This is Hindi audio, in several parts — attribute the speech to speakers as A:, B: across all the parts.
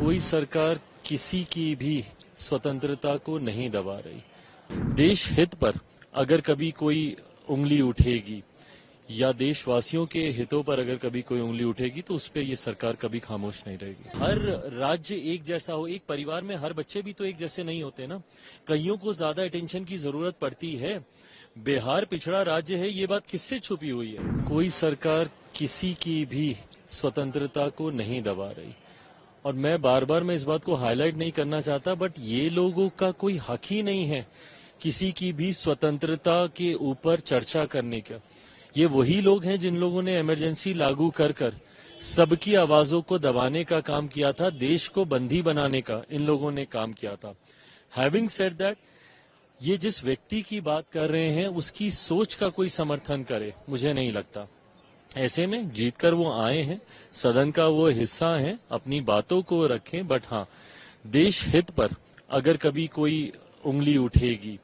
A: कोई सरकार किसी की भी स्वतंत्रता को नहीं दबा रही। देश हित पर अगर कभी कोई उंगली उठेगी या देशवासियों के हितों पर अगर कभी कोई उंगली उठेगी तो उस पर ये सरकार कभी खामोश नहीं रहेगी। हर राज्य एक जैसा हो, एक परिवार में हर बच्चे भी तो एक जैसे नहीं होते ना, कईयों को ज्यादा अटेंशन की जरूरत पड़ती है। बिहार पिछड़ा राज्य है, ये बात किससे छुपी हुई है? कोई सरकार किसी की भी स्वतंत्रता को नहीं दबा रही। और मैं बार बार इस बात को हाईलाइट नहीं करना चाहता, बट ये लोगों का कोई हक ही नहीं है किसी की भी स्वतंत्रता के ऊपर चर्चा करने का। ये वही लोग हैं जिन लोगों ने इमरजेंसी लागू कर कर सबकी आवाजों को दबाने का काम किया था, देश को बंदी बनाने का इन लोगों ने काम किया था। हैविंग सेड दैट, ये जिस व्यक्ति की बात कर रहे हैं उसकी सोच का कोई समर्थन करे मुझे नहीं लगता। ऐसे में जीतकर वो आए हैं, सदन का वो हिस्सा है, अपनी बातों को रखें, बट हाँ, देश हित पर अगर कभी कोई उंगली उठेगी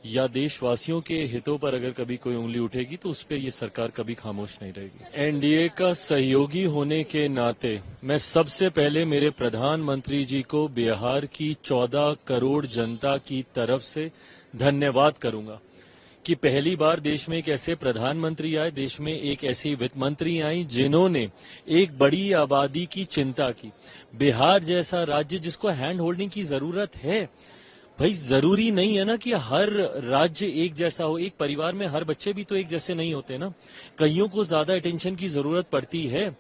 A: या देशवासियों के हितों पर अगर कभी कोई उंगली उठेगी तो उस पर ये सरकार कभी खामोश नहीं रहेगी। एनडीए का सहयोगी होने के नाते मैं सबसे पहले मेरे प्रधानमंत्री जी को बिहार की 14 करोड़ जनता की तरफ से धन्यवाद करूंगा कि पहली बार देश में एक ऐसे प्रधानमंत्री आए, देश में एक ऐसी वित्त मंत्री आई जिन्होंने एक बड़ी आबादी की चिंता की। बिहार जैसा राज्य जिसको हैंड होल्डिंग की जरूरत है, भाई जरूरी नहीं है ना कि हर राज्य एक जैसा हो, एक परिवार में हर बच्चे भी तो एक जैसे नहीं होते ना, कईयों को ज्यादा अटेंशन की जरूरत पड़ती है।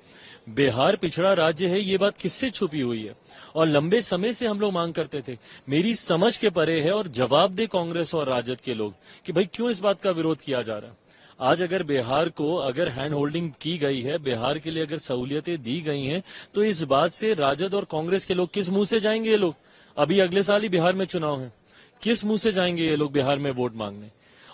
A: बिहार पिछड़ा राज्य है, ये बात किससे छुपी हुई है? और लंबे समय से हम लोग मांग करते थे, मेरी समझ के परे है। और जवाब दे कांग्रेस और राजद के लोग कि भाई क्यों इस बात का विरोध किया जा रहा है। आज अगर बिहार को अगर हैंड होल्डिंग की गई है, बिहार के लिए अगर सहूलियतें दी गई हैं, तो इस बात से राजद और कांग्रेस के लोग किस मुंह से जाएंगे? ये लोग अभी अगले साल ही बिहार में चुनाव है, किस मुंह से जाएंगे ये लोग बिहार में वोट मांगने?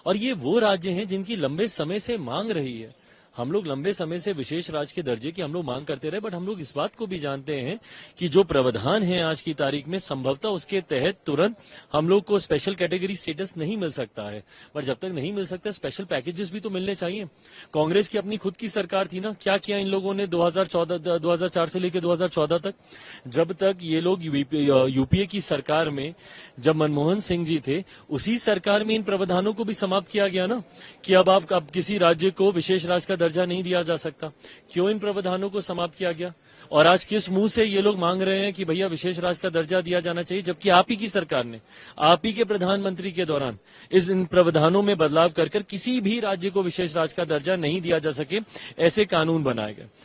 A: और ये वो राज्य हैं जिनकी लंबे समय से मांग रही है। हम लोग लंबे समय से विशेष राज्य के दर्जे की हम लोग मांग करते रहे, बट हम लोग इस बात को भी जानते हैं कि जो प्रावधान है आज की तारीख में, संभवतः उसके तहत तुरंत हम लोग को स्पेशल कैटेगरी स्टेटस नहीं मिल सकता है। पर जब तक नहीं मिल सकता, स्पेशल पैकेजेस भी तो मिलने चाहिए। कांग्रेस की अपनी खुद की सरकार थी ना, क्या किया इन लोगों ने 2004 से लेकर 2014 तक? जब तक ये लोग यूपीए की सरकार में, जब मनमोहन सिंह जी थे, उसी सरकार में इन प्रावधानों को भी समाप्त किया गया ना कि अब किसी राज्य को विशेष राज्य का दर्जा नहीं दिया जा सकता। क्यों इन प्रावधानों को समाप्त किया गया? और आज किस मुंह से ये लोग मांग रहे हैं कि भैया विशेष राज्य का दर्जा दिया जाना चाहिए, जबकि आप ही की सरकार ने, आप ही के प्रधानमंत्री के दौरान इन प्रावधानों में बदलाव कर किसी भी राज्य को विशेष राज्य का दर्जा नहीं दिया जा सके, ऐसे कानून बनाए गए।